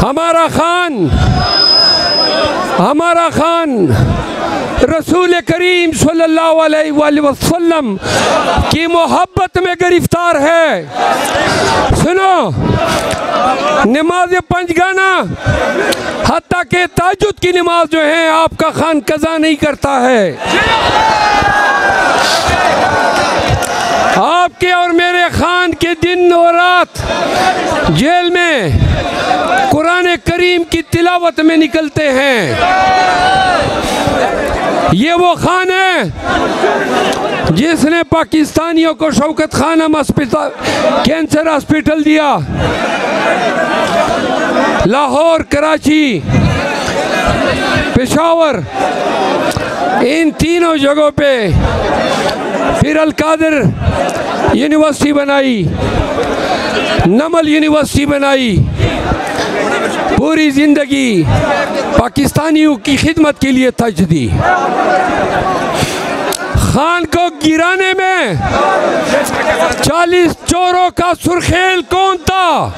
हमारा खान रसूल करीम सल्लल्लाहु अलैहि वसल्लम की मोहब्बत में गिरफ्तार है। सुनो, नमाज पंजगाना हत्ता के ताजुद की नमाज जो है आपका खान कज़ा नहीं करता है। आपके और मेरे खान के दिन और रात जेल में कुरान करीम की तिलावत में निकलते हैं। ये वो खान है जिसने पाकिस्तानियों को शौकत खानम अस्पताल कैंसर हॉस्पिटल दिया। लाहौर, कराची, पेशावर, इन तीनों जगहों पे फिर अल-कादिर यूनिवर्सिटी बनाई, नमल यूनिवर्सिटी बनाई। पूरी जिंदगी पाकिस्तानियों की खिदमत के लिए तज दी। खान को गिराने में 40 चोरों का सुर्खेल कौन था?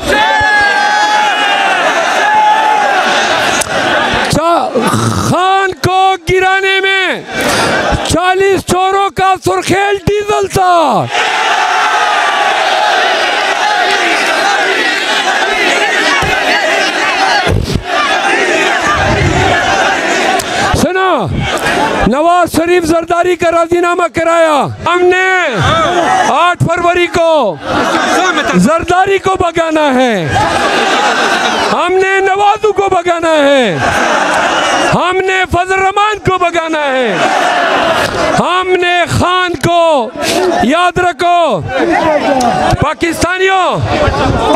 खान को गिराने में 40 चोरों का सुर्खेल डीजल था। सुनो, नवाज शरीफ जरदारी का राजीनामा कराया। हमने 8 फरवरी को जरदारी को भगाना है, हमने नवाजू को भगाना है, हमने फजल रहमान को भगाना है, हमने खान को। याद रखो पाकिस्तानियों,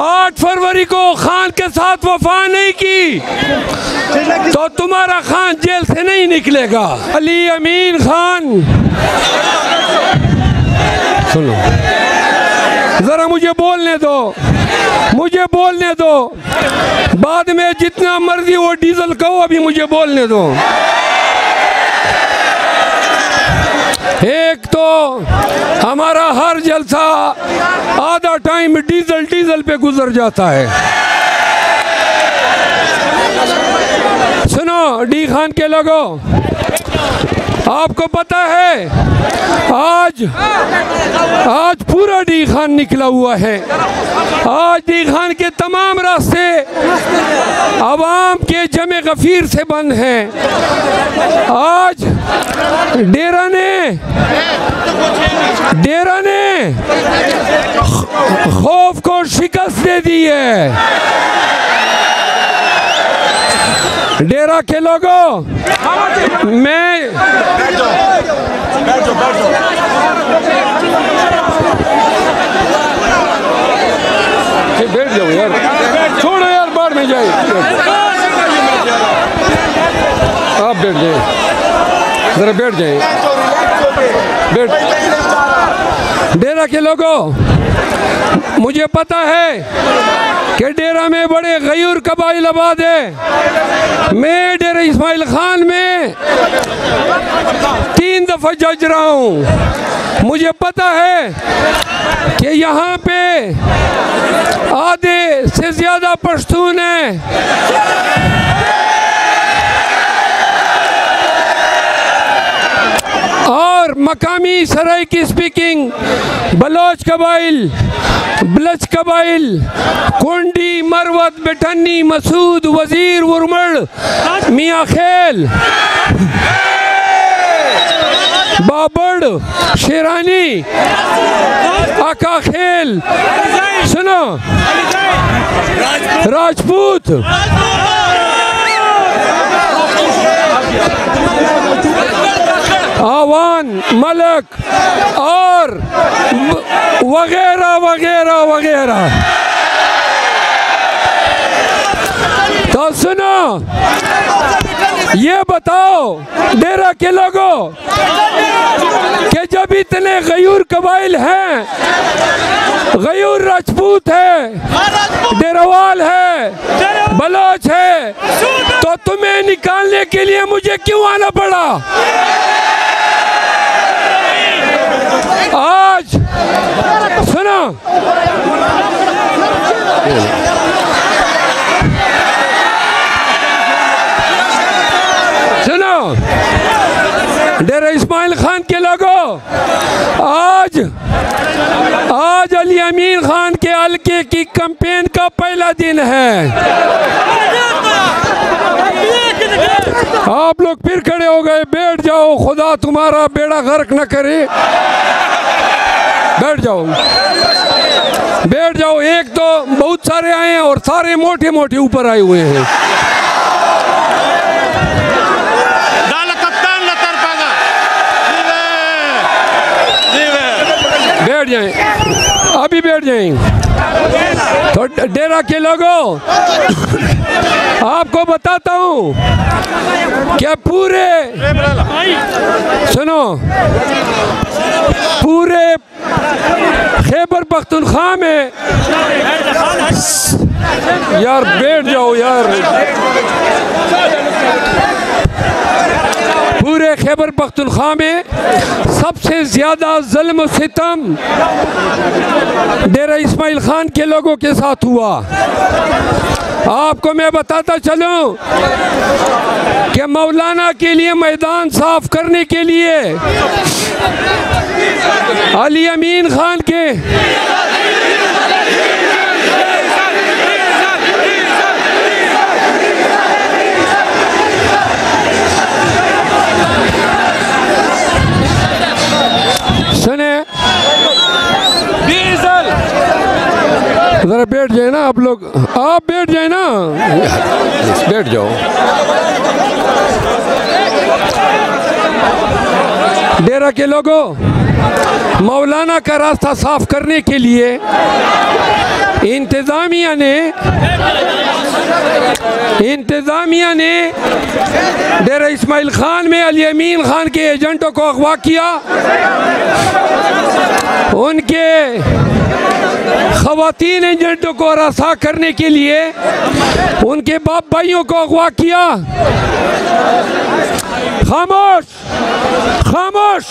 8 फरवरी को खान के साथ वफा नहीं की तो तुम्हारा खान जेल से नहीं निकलेगा। अली अमीन खान, सुनो जरा मुझे बोलने दो, मुझे बोलने दो। बाद में जितना मर्जी वो डीजल कहो, अभी मुझे बोलने दो। एक तो हमारा हर जलसा आधा टाइम डीजल पे गुजर जाता है। सुनो डी खान के लोगों, आपको पता है आज पूरा डी खान निकला हुआ है। आज डी खान के तमाम रास्ते आवाम के जमे गफीर से बंद हैं। आज डेरा ने खौफ को शिकस्त दे दी है। डेरा के लोगों, मैं बैठ जाओ यार, छोड़ो यार, बाढ़ में जाए। आप बैठ जाए, जरा बैठ जाए, बैठ। डेरा के लोगों, मुझे पता है कि डेरा में बड़े गयूर कबाइल आबाद है। मैं डेरा इस्माइल खान में 3 दफा जज रहा हूँ। मुझे पता है कि यहाँ पे आधे से ज्यादा पश्तून हैं। और मकामी सराय की स्पीकिंग बलोच कबाइल, बलच कबाइल, कुंडी, मरवत, बेटन्नी, मसूद, वजीर, उर्मड़, मियाँ खेल, बाबड़, शेरानी, आका खेल, सुनो राजपूत, आवान, मलक और वगैरह वगैरह वगैरह। तो सुनो, ये बताओ डेरा के लोगों कि जब इतने गयूर कबाइल हैं, गयूर राजपूत है, डेरावाल है, बलोच है, तो तुम्हें निकालने के लिए मुझे क्यों आना पड़ा? आज सुनो, डेरा इस्माइल खान के लोगों, आज अली अमीन खान के हल्के की कैंपेन का पहला दिन है। आप लोग फिर खड़े हो गए, बैठ जाओ, खुदा तुम्हारा बेड़ा गर्क न करे। बैठ जाओ, बैठ जाओ। एक तो बहुत सारे आए हैं और सारे मोटे मोटे ऊपर आए हुए हैं। बैठ जाएं, अभी बैठ जाएं। तो डेरा के लोगों, आपको बताता हूँ क्या पूरे खैबर पख्तूनख्वा में, यार बैठ जाओ यार, पूरे खैबर पख्तूनख्वा में सबसे ज़्यादा ज़ुल्म सितम डेरा इस्माइल खान के लोगों के साथ हुआ। आपको मैं बताता चलूं कि मौलाना के लिए मैदान साफ करने के लिए अली अमीन खान के सुने, जरा बैठ जाए ना आप लोग, आप बैठ जाए ना, बैठ जाओ। डेरा के लोगों, मौलाना का रास्ता साफ करने के लिए इंतज़ामिया ने डेरा इस्माइल खान में अली अमीन खान के एजेंटों को अगवा किया, उनके ख़वातीन एजेंटों को रसा करने के लिए उनके बाप भाइयों को अगवा किया। खामोश खामोश,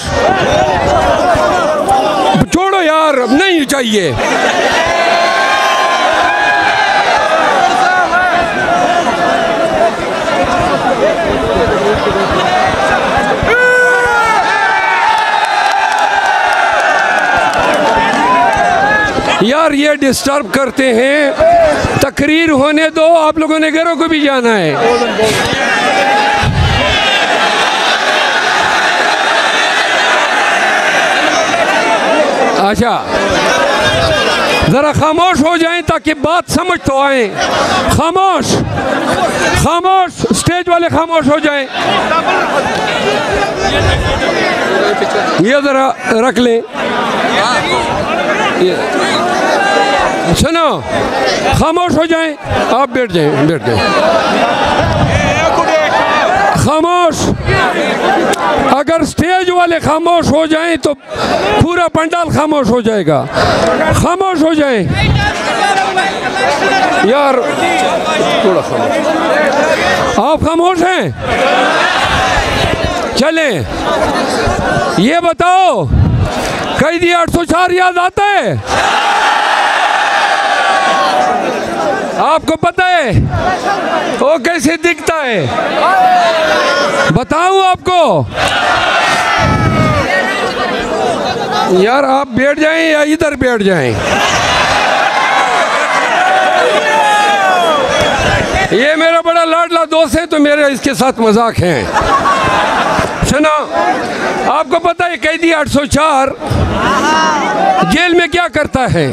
छोड़ो यार, अब नहीं चाहिए। यार ये डिस्टर्ब करते हैं, तकरीर होने दो, आप लोगों ने घरों को भी जाना है। अच्छा, जरा खामोश हो जाएं ताकि बात समझ तो आए। खामोश खामोश, स्टेज वाले खामोश हो जाएं। ये जरा रख लें, सुनो, खामोश हो जाएं, आप बैठ जाएं, बैठ जाएं। खामोश, अगर स्टेज वाले खामोश हो जाएं तो पूरा पंडाल खामोश हो जाएगा। खामोश हो जाएं यार, थोड़ा खामोश। आप खामोश हैं? चलें, ये बताओ, कैदी 804 याद आता है? आपको पता है वो कैसे दिखता है? बताऊं आपको? यार आप बैठ जाएं या इधर बैठ जाएं। ये मेरा बड़ा लाडला दोस्त है तो मेरे इसके साथ मजाक है। सुनो, आपको पता है कैदी 804 जेल में क्या करता है?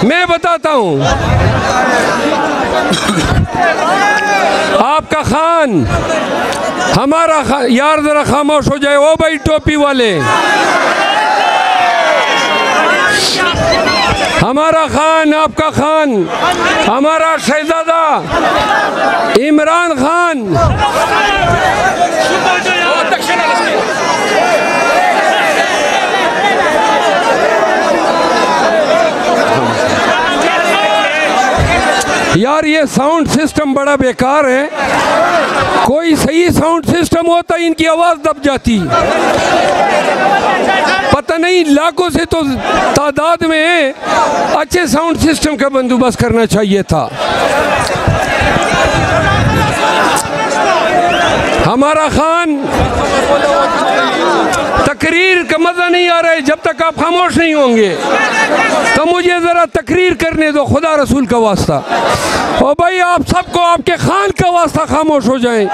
मैं बताता हूँ। आपका खान, हमारा खान, यार जरा खामोश हो जाए। ओ भाई टोपी वाले, हमारा खान, आपका खान, हमारा शहजादा इमरान खान, यार ये साउंड सिस्टम बड़ा बेकार है। कोई सही साउंड सिस्टम होता इनकी आवाज़ दब जाती। पता नहीं, लाखों से तो तादाद में है। अच्छे साउंड सिस्टम का बंदोबस्त करना चाहिए था। हमारा खान तकरीर का मज़ा नहीं आ रहा है जब तक आप खामोश नहीं होंगे। तो मुझे ज़रा तकरीर करने दो, खुदा रसूल का वास्ता। और भाई आप सबको आपके खान का वास्ता खामोश हो जाएं।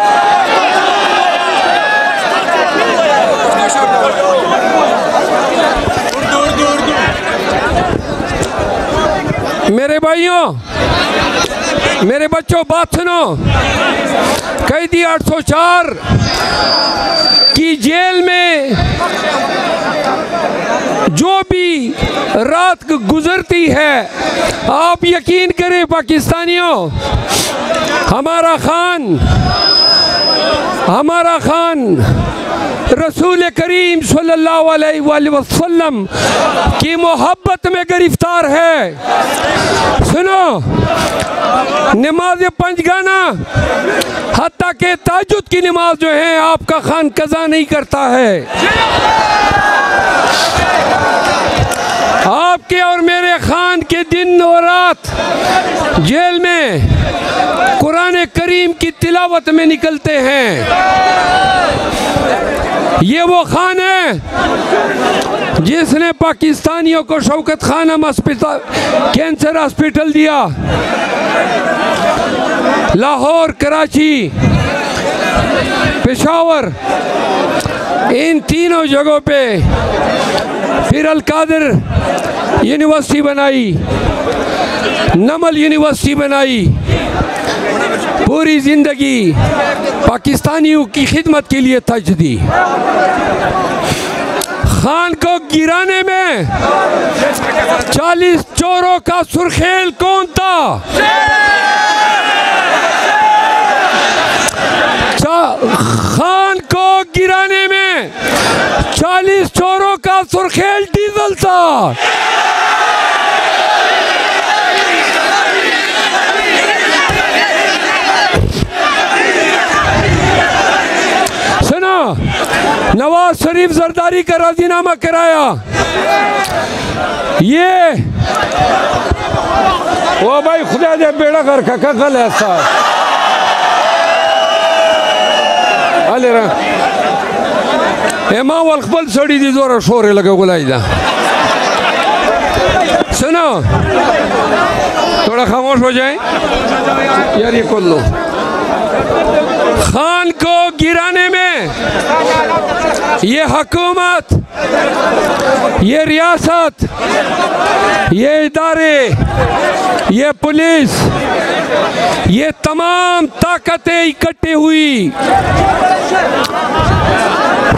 मेरे भाइयों, मेरे बच्चों, बात सुनो। कैदी 804 की जेल में जो भी रात गुजरती है, आप यकीन करें पाकिस्तानियों, हमारा खान रसूल करीम सल्लल्लाहु अलैहि वसल्लम की मोहब्बत में गिरफ्तार है। सुनो, नमाज पंजगाना हत्ता के ताजुद की नमाज जो है आपका खान कज़ा नहीं करता है। आपके और मेरे खान के दिन और रात जेल में कुरान करीम की तिलावत में निकलते हैं। ये वो खान है जिसने पाकिस्तानियों को शौकत खानम अस्पताल, कैंसर हॉस्पिटल दिया। लाहौर, कराची, पेशावर, इन तीनों जगहों पे फिर अल-कादिर यूनिवर्सिटी बनाई, नमल यूनिवर्सिटी बनाई। पूरी जिंदगी पाकिस्तानियों की खिदमत के लिए तज दी। खान को गिराने में 40 चोरों का सुर्खेल कौन था? खान को गिराने में 40 चोरों का सुर्खेल डीजल था। सुनो, नवाज शरीफ जरदारी का राजीनामा कराया। ये वो भाई खुदा दे बेड़ा घर का कल ऐसा अले एमा वल्खबल सड़ी दी जोर शोरे लगे गुलाई दा। सुनो, थोड़ा खामोश हो जाए यार। ये खोल लो। खान को गिराने में ये हुकूमत, ये रियासत, ये इदारे, ये पुलिस, ये तमाम ताकतें इकट्ठी हुई,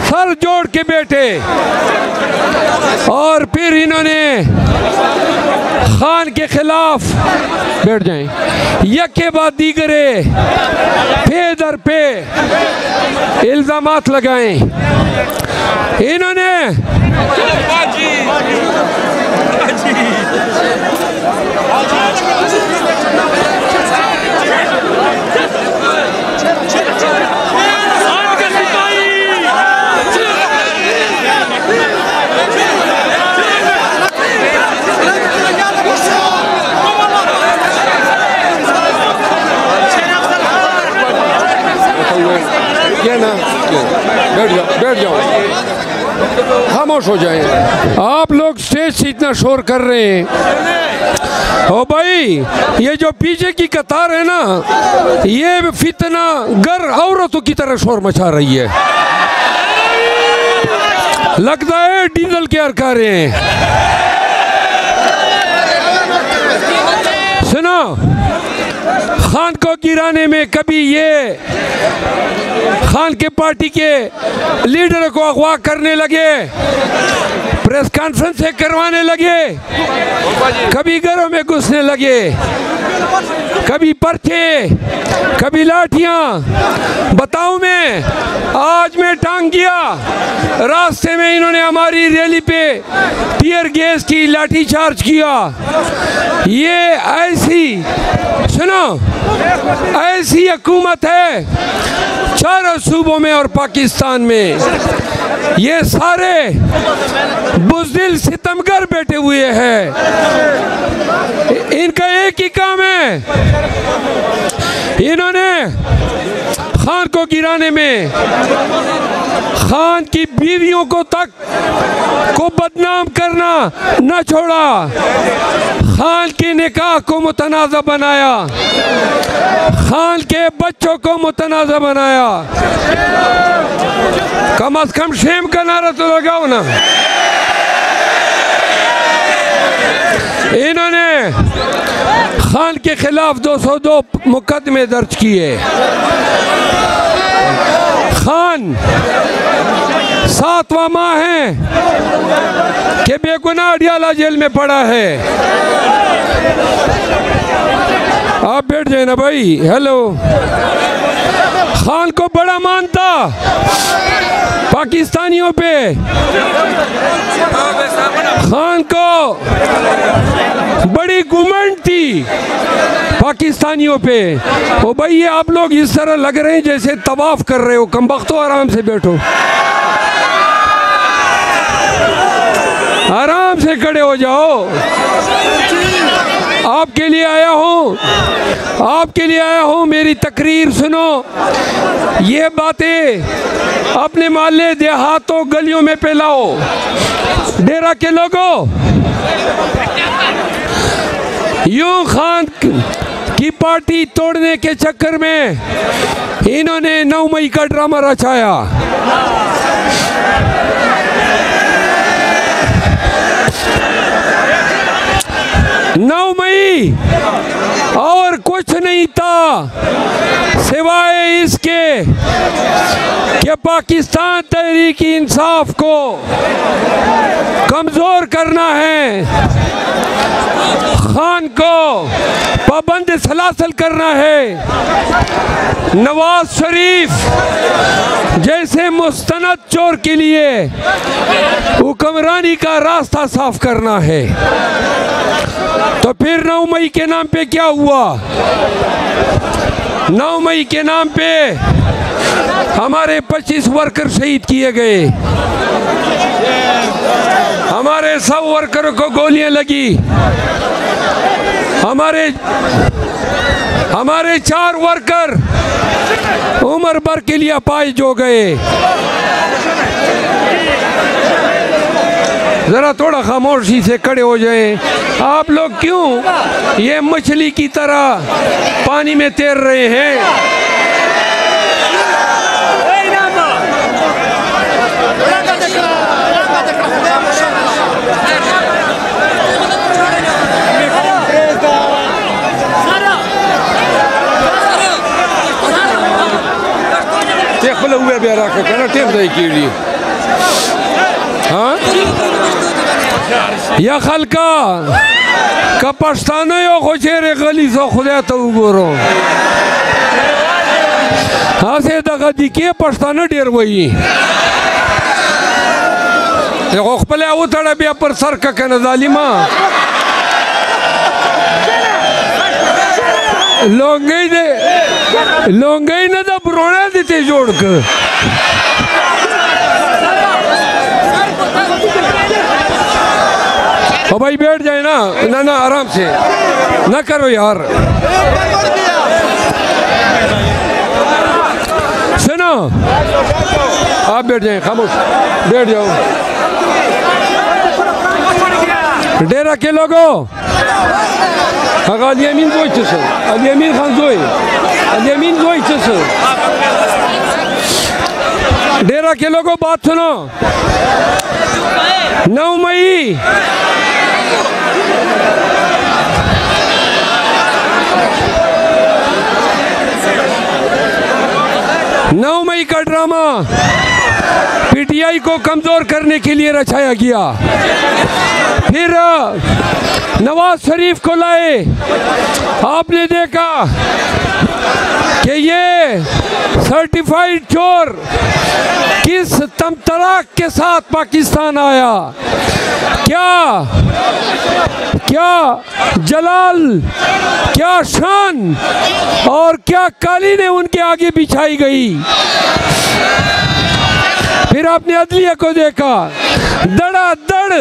सर जोड़ के बैठे और फिर इन्होंने खान के खिलाफ बैठ जाएं, एक के बाद दीगरे पे दर पे इल्जामात लगाएं। इन्होंने बैठ जाओ, खामोश हो जाएं। आप लोग स्टेज से इतना शोर कर रहे हैं। ओ भाई, ये जो पीछे की कतार है ना, ये फितना गर औरतों की तरह शोर मचा रही है। लगता है डीजल के हरका रहे हैं। सुनो, खान को गिराने में कभी ये खान के पार्टी के लीडर को अगवा करने लगे, प्रेस कॉन्फ्रेंस करवाने लगे, कभी घरों में घुसने लगे, कभी पर्चे, कभी लाठियां। बताऊं मैं, आज मैं टांग गया, रास्ते में इन्होंने हमारी रैली पे टीयर गैस की लाठी चार्ज किया। ये ऐसी, सुनो, ऐसी हुकूमत है चारों सूबों में और पाकिस्तान में। ये सारे बुज़दिल सितमगर बैठे हुए हैं। इनका एक ही काम है, इन्होंने खान को गिराने में खान की बीवियों को तक को बदनाम करना न छोड़ा, खान के निकाह को मुतनाज़ा बनाया, खान के बच्चों को मुतनाज़ा बनाया। कम अज कम शेम का नारा तो लगाओ ना। इन्होंने खान के खिलाफ 202 मुकदमे दर्ज किए। खान 7वां माह है कि बेगुनाह अडियाला जेल में पड़ा है। आप बैठ जाए ना भाई। हेलो। खान को बड़ा मानता पाकिस्तानियों पे, खान को बड़ी घुमंड थी पाकिस्तानियों पे। ओ भाई ये आप लोग इस तरह लग रहे हैं जैसे तवाफ कर रहे हो, कमबख्तो आराम से बैठो, आराम से खड़े हो जाओ। आपके लिए आया हूँ, आपके लिए आया हूँ, मेरी तकरीर सुनो। ये बातें अपने मोहल्ले देहातों गलियों में फैलाओ। डेरा के लोगों, यूं खान की पार्टी तोड़ने के चक्कर में इन्होंने 9 मई का ड्रामा रचाया। 9 मई और कुछ नहीं था सिवाय इसके कि पाकिस्तान तहरीक इंसाफ को कमज़ोर करना है, खान को पाबंद सलासल करना है, नवाज शरीफ जैसे मुस्तनद चोर के लिए हुक्मरानी का रास्ता साफ करना है। तो फिर 9 मई के नाम पे क्या हुआ? 9 मई के नाम पे हमारे 25 वर्कर शहीद किए गए, हमारे 100 वर्करों को गोलियां लगी, हमारे 4 वर्कर उम्र भर के लिए अपाहिज हो गए। ज़रा थोड़ा खामोशी से खड़े हो जाएं। आप लोग क्यों ये मछली की तरह पानी में तैर रहे हैं? या खलका का पछताना यो खोचेरे गली सो खुदा तो गोरो हाँ से दगा दी के पछताना डेर वही देखो खपले आओ थोड़ा भी पर सर का कहना जालिमा लोंगे ना तो ब्रोना देते जोड़ कर ओ भाई बैठ जाए ना ना आराम से ना करो यार। सुनो आप बैठ जाए, खामोश बैठ जाओ। डेरा के लोगों Al-Yamin zoyçası. Al-Yamin Khan zoy. Al-Yamin zoyçası. डेरा के लोगों बात सुनो। 9 मई का ड्रामा पीटीआई को कमजोर करने के लिए रचाया गया। फिर नवाज शरीफ को लाए। आपने देखा कि ये सर्टिफाइड चोर किस तमतराक के साथ पाकिस्तान आया। क्या जलाल, क्या शान और क्या कालीन उनके आगे बिछाई गई। फिर आपने अदलिया को देखा, धड़ाधड़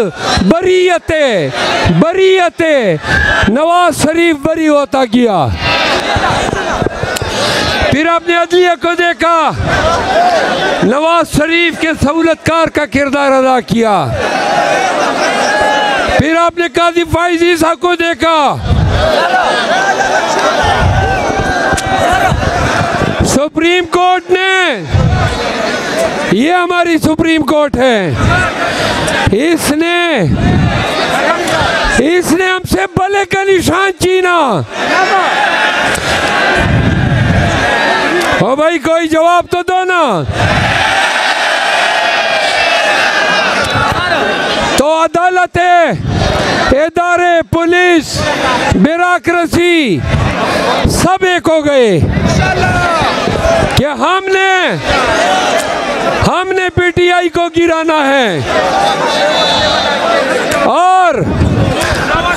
बरीयते नवाज शरीफ बरी होता गया। फिर आपने अदलिया को देखा, नवाज शरीफ के सहूलतकार का किरदार अदा किया। फिर आपने काजी फाइज ईसा को देखा, सुप्रीम कोर्ट ने, ये हमारी सुप्रीम कोर्ट है, इसने हमसे भले का निशान छीना। ओ भाई कोई जवाब तो दो ना। तो अदालतें, इदारे, पुलिस, ब्यूरोक्रेसी सब एक हो गए कि हमने पीटीआई को गिराना है। और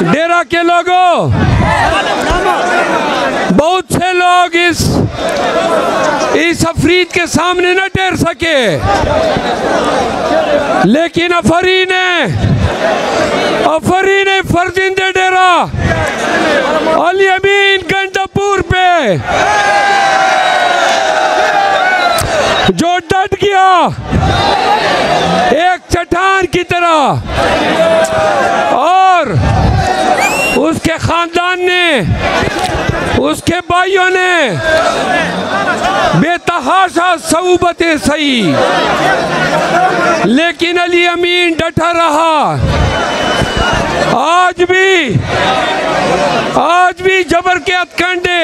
डेरा के लोगों, बहुत से लोग इस अफरीद के सामने न ठहर सके, लेकिन अफरी ने फर्जिंदे डेरा अली अमीन गंडापुर पे जो डट गया एक चट्टान की तरह, और उसके खानदान ने, उसके भाइयों ने बेतहाशा सऊबतें सही, लेकिन अली अमीन डटा रहा। आज भी जबर के हथकंडे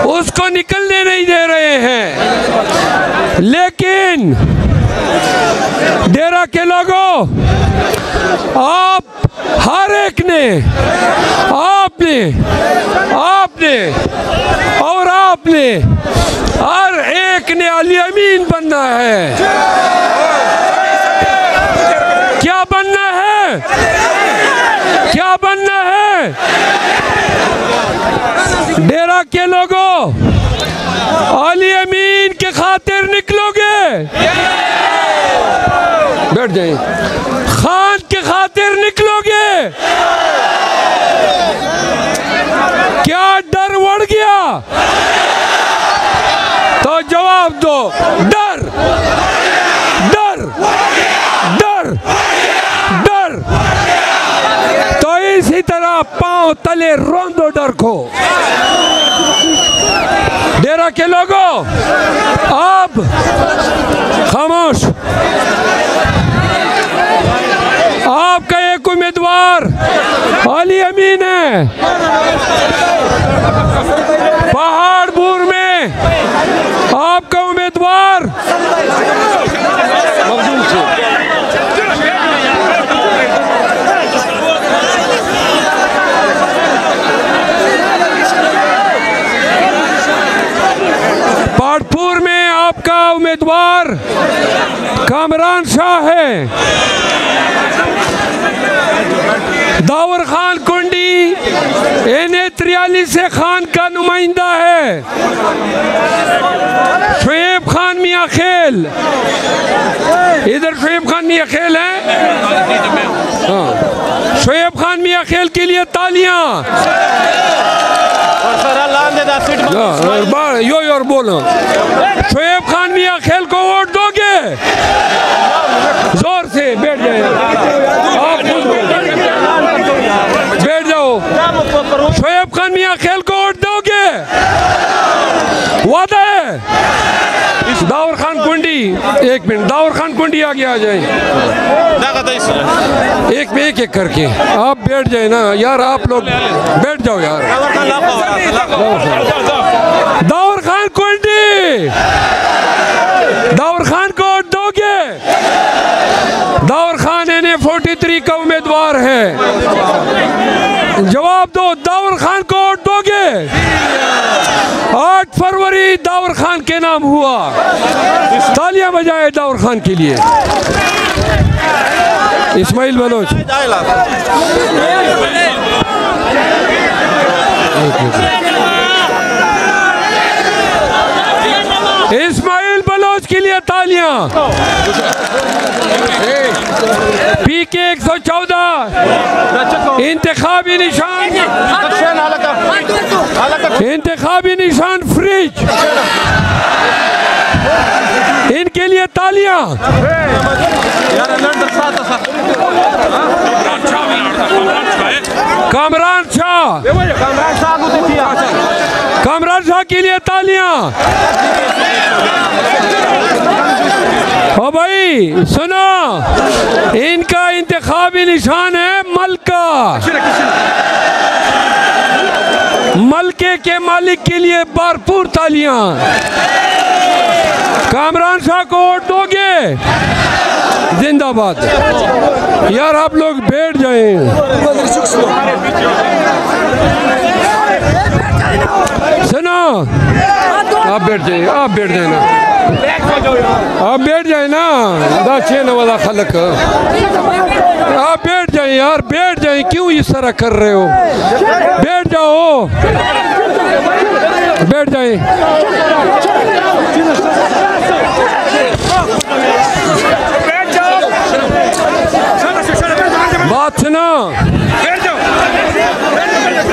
उसको निकलने नहीं दे रहे हैं। लेकिन डेरा के लोगों, आप हर एक ने, आपने हर एक ने अली अमीन बनना है। क्या बनना है? क्या बनना है? डेरा के लोगों, अली अमीन के खातिर निकलोगे? बैठ जाइए। खान के खातिर निकलोगे? क्या डर बढ़ गया? तो जवाब दो। डर, डर, डर, डर। तो इसी तरह पांव तले रोंदो डर को। डेरा के लोगों, अब खामोश। आपका एक उम्मीदवार अली अमीन है। पहाड़पुर में आपका उम्मीदवार पहाड़पुर में आपका उम्मीदवार कामरान शाह है। दावर खान कुंडी NA-43 से खान का नुमाइंदा है। शुएब खान मियां खेल, इधर शुएब खान मियां खेल है। हाँ, शुएब खान मियां खेल के लिए तालियां। और बोलो, शुएब खान मियां खेल को वोट दोगे? जोर से बैठ जाए, आप बैठ जाओ। शुएब खान मियां खेल को वोट दोगे? वादा है? दाऊर खान कुंडी, एक मिनट, दाऊर खान कुंडी आगे आ जाए। एक में एक करके आप बैठ जाए ना यार, आप लोग बैठ जाओ यार। दाऊर खान कुंडी, दाऊर खान को वोट दोगे? दाऊर खान NA-43 का उम्मीदवार है। जवाब दो, दाऊर खान को वोट दोगे? 8 फरवरी दाऊर खान के नाम हुआ। तालियां बजाए दाऊर खान के लिए। इस्माइल बलोच, इस्माइल बलोच के लिए तालियां। PK 114 इंतखाबी निशान, इंतखाबी निशान फ्रिज, इनके लिए तालियां। कामरान शाह, कामरान शाह के लिए तालियां। ओ भाई सुनो, इनका इंतखाबी निशान है मलका। मलके के मालिक के लिए भरपूर तालियां। कामरान शाह को वोट दोगे? जिंदाबाद। यार आप लोग बैठ जाएं। सुनो, आप बैठ जाए, आप बैठ जाए ना, आप बैठ जाए ना, दाचिन वाला खलक, आप बैठ जाए यार, बैठ जाए। क्यों इस तरह कर रहे हो? बैठ जाओ, बैठ जाए। बात सुना,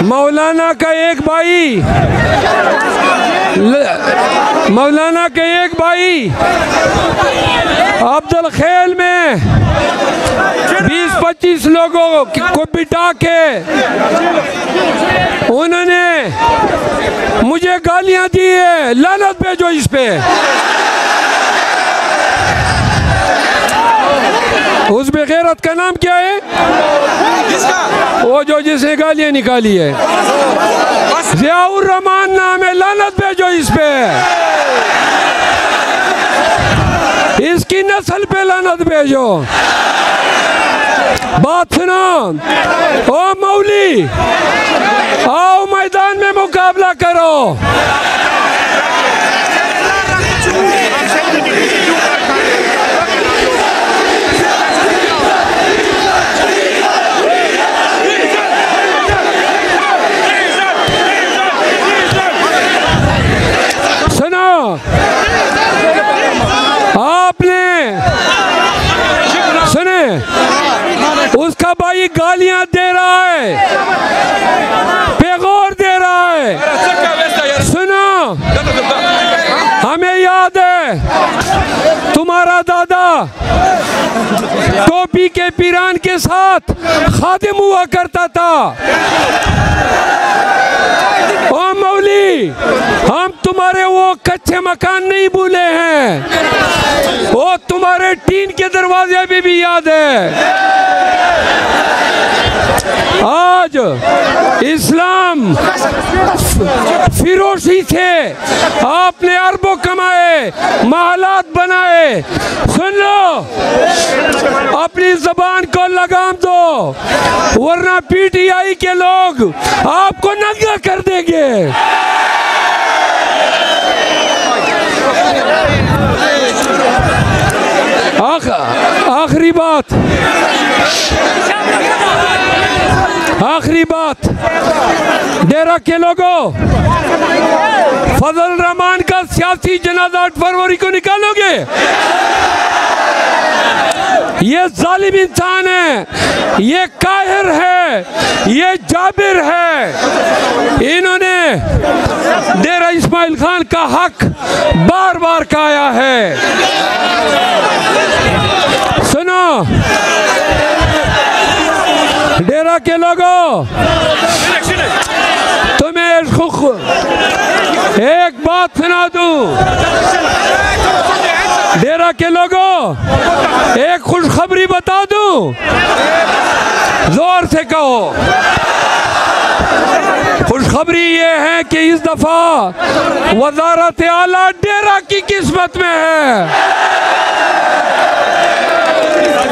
मौलाना का एक भाई, मौलाना के एक भाई अब्दुल खेल में 20-25 लोगों को बिठा के उन्होंने मुझे गालियां दी है। लानत भेजो इस पे। उस बेगैरत का नाम क्या है? वो जो जिसने गालियां निकाली है, ज़ियाउर रहमान नाम है। लानत भेजो इस पे, इसकी नस्ल पे लानत भेजो। बात सुनो, ओ मौली, आओ मैदान में मुकाबला करो। आपने सुने, उसका भाई गालियां दे रहा है, पैगौर दे रहा है। सुनो, हमें याद है तुम्हारा दादा टोपी के पीरान के साथ खादिम हुआ करता था। ओ मौली, हम तुम्हारे वो कच्चे मकान नहीं भूले हैं, वो तुम्हारे टीन के दरवाजे भी याद है। आज इस्लाम फिरोशी से आपने अरबों कमाए, महलात बनाए। सुन लो, अपनी जबान को लगाम दो, वरना PTI के लोग आपको नंगा कर देंगे। आखिरी बात, आखिरी बात, डेरा के लोगों, फजल रहमान का सियासी जनाजा 8 फरवरी को निकालोगे? ये जालिम इंसान है, ये काहिर है, ये जाबिर है। इन्होंने डेरा इस्माइल खान का हक बार बार खाया है। सुनो डेरा के लोगों, तुम्हें एक बात सुना दूं। डेरा के लोगों, एक खुशखबरी बता दूं, जोर से कहो। खुशखबरी ये है कि इस दफा वज़ारत आला डेरा की किस्मत में है।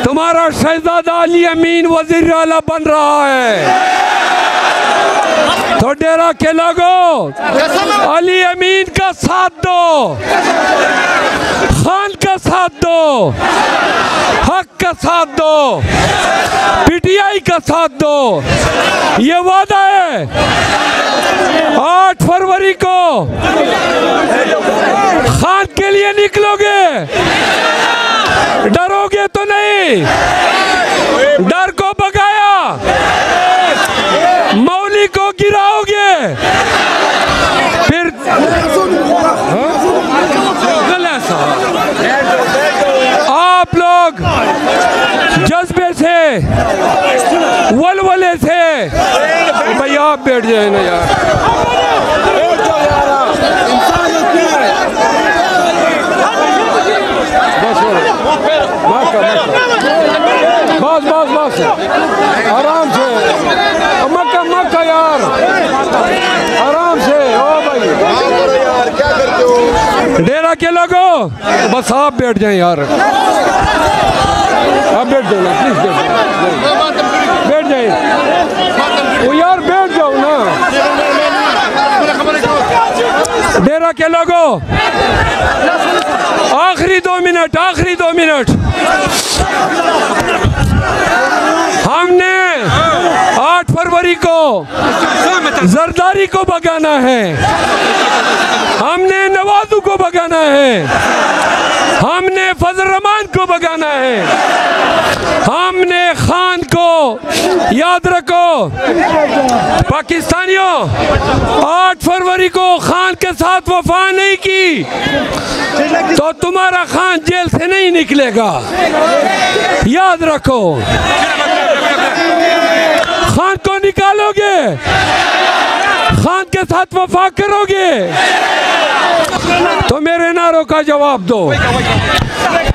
तुम्हारा शहजादा अली अमीन वजीर आला बन रहा है। तो डेरा के लोगों, अली अमीन का साथ दो, खान का साथ दो, हक का साथ दो, PTI का साथ दो। ये वादा है 8 फरवरी को खान के लिए निकलोगे, डरोगे तो नहीं। डर को भगाया, मौली को गिराओगे, फिर आप लोग जज्बे से, वलवले से, भाई आप बैठ जाए ना यार। बस बस बस, आराम से, मक्का मक्का यार, आराम से। ओ भाई क्या करते हो डेरा के लोगों, बस आप बैठ जाएं यार, आप बैठ जाओ ना प्लीज, बैठ जाइए। वो यार बैठ जाओ ना। डेरा के लोगों, आखिरी 2 मिनट, आखिरी 2 मिनट। हमने 8 फरवरी को जरदारी को भगाना है, हमने नवाजू को भगाना है, हमने फजल रहमान को भगाना है, हमने खान को, याद रखो पाकिस्तानियों, 8 फरवरी को खान के साथ वफा नहीं की तो तुम्हारा खान जेल से नहीं निकलेगा, याद रखो। खान को निकालोगे, खान के साथ वफा करोगे तो मेरे नारों का जवाब दो।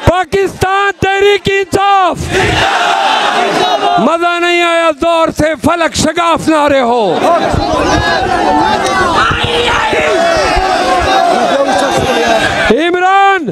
पाकिस्तान तहरीक इंसाफ, मजा नहीं आया दौर से फलक शगाफ नारे हो। इमरान